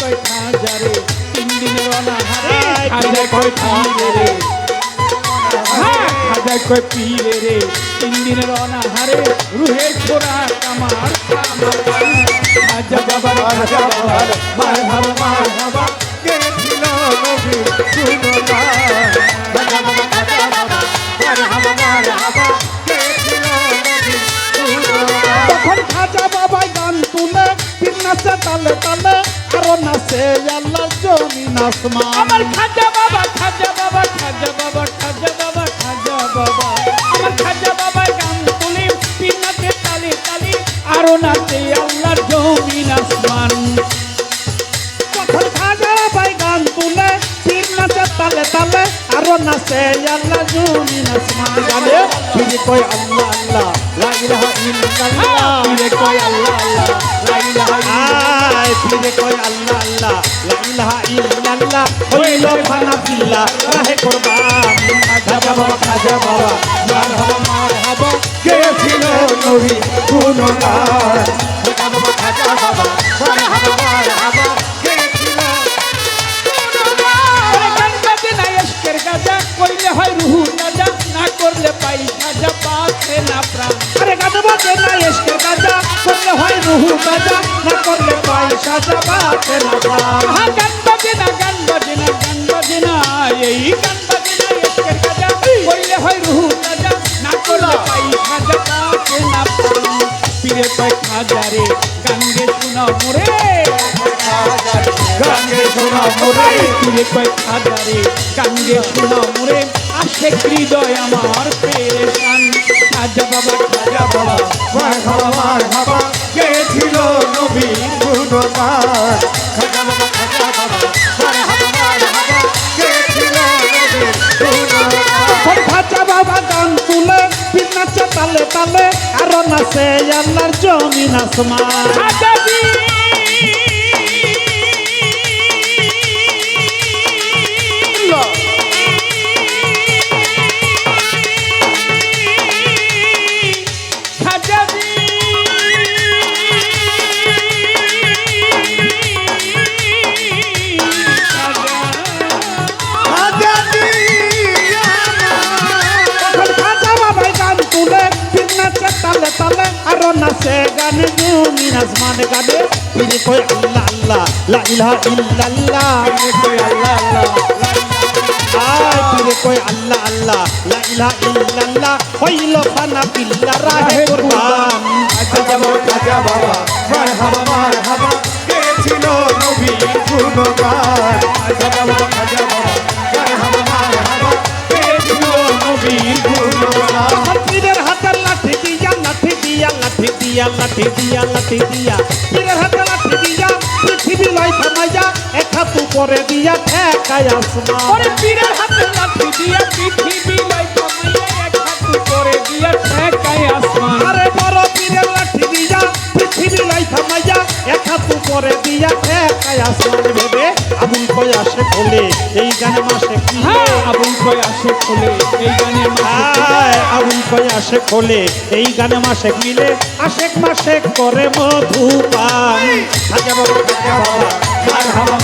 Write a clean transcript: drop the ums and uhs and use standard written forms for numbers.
কয় খাজারে 3 দিনের অনাহারে খাজা কয় পীরে রে খাজা কয় পীরে রে 3 দিনের অনাহারে রুহের খোরাক আমার খাজা বাবার মারহাবা গেছিল নবীর গুণগান খাজা বাবা মারহাবা গেছিল নবীর গুণগান তখন খাজা বাবাই গান তুলে পীর নাচে তালে তালে আরো নাচে আল্লাহ জমিন আসমান আমার খাজা বাবা খাজা বাবা খাজা বাবা খাজা বাবা খাজা বাবা আমার খাজা বাবাই গান তুলে পীর নাচে তালে তালে আরো নাচে আল্লাহর জমিন আসমান তখন খাজা বাবাই গান তুলে পীর নাচে তালে তালে আরো নাচে আল্লাহ জমিন আসমান গানে ফিরে কয় আল্লাহ আল্লাহ লা ইলাহা ইল্লাল্লাহ ফিরে কয় আল্লাহ আল্লাহ লা ইলাহা ইল্লাল্লাহ ফিরে কয় আল্লাহ আল্লাহ লা ইলাহা ইল্লাল্লাহ হইল ফানা বিল্লাহ রাহে কুরবান খাজা বাবা মারহাবা গেছিল নবীর গুণগান খাজা বাবা মারহাবা গেছিল করলে হয় রুহু রাজা না করলে পাই খাজা পাচ্ছে না প্রাণ আরে গান বাজে না এসকে গাজা করলে হয় রুহু রাজা না করলে পাই খাজা পাচ্ছে না প্রাণ হ্যাঁ গান বাজে না গান বাজে না গান বাজে না এই গান বাজে না এসকে গাজা করলে হয় রুহু রাজা না করলে পাই খাজা পাচ্ছে না প্রাণ পীরে কয় খাজারে গান গে শোনা মোরে গানে শোনা মোরে পীরে কয় খাজারে গান গে শোনা মোরে আসে হৃদয় আমার পেরেশান খাজা বাবা মারহাবা গেছিল নবীর গুণগান খাজা বাবা মারহাবা গেছিল নবীর গুণগান খাজা বাবা গান তুলে পীর নাচে তালে তালে আরো নাচে আল্লাহর জমিন আসমান নাচে গানে জমিন আসমান গানে পীরে কয় আল্লাহ আল্লাহ লা ইলাহা ইল্লাল্লাহ পীরে কয় আল্লাহ আল্লাহ পীরে কয় আল্লাহ আল্লাহ লা ইলাহা ইল্লাল্লাহ হইল ফানা বিল্লাহ রাহে কুরবান খাজা বাবা মারহাবা গেছিল নবীর গুণগান খাজা বাবা মারহাবা গেছিল নবীর গুণগান পীরের হাতে লাঠি দিয়া লাঠি দিয়া লাঠি দিয়া লাঠি দিয়া লাঠি দিয়া পীরের হাতে লাঠি দিয়া পৃথিবী লয় থামাইয়া এক হাত উপরে দিয়া ঠেকায় আসমান ওরে পীরের হাতে লাঠি দিয়া পৃথিবী লয় থামাইয়া এক হাত উপরে দিয়া ঠেকায় আসমান আরে বড় পীরের লাঠি দিয়া পৃথিবী লয় থামাইয়া এক হাত উপরে দিয়া ঠেকায় আসমান ভেবে আবুল কয় আসে খোলে এই গানে মাসে কি আবুল কয় আসে খোলে এই গানে আবুল কয় আসে খোলে এই গানে মাসে মিলে আশেক মাসে করে মধুপান খাজা বাবা মারহাবা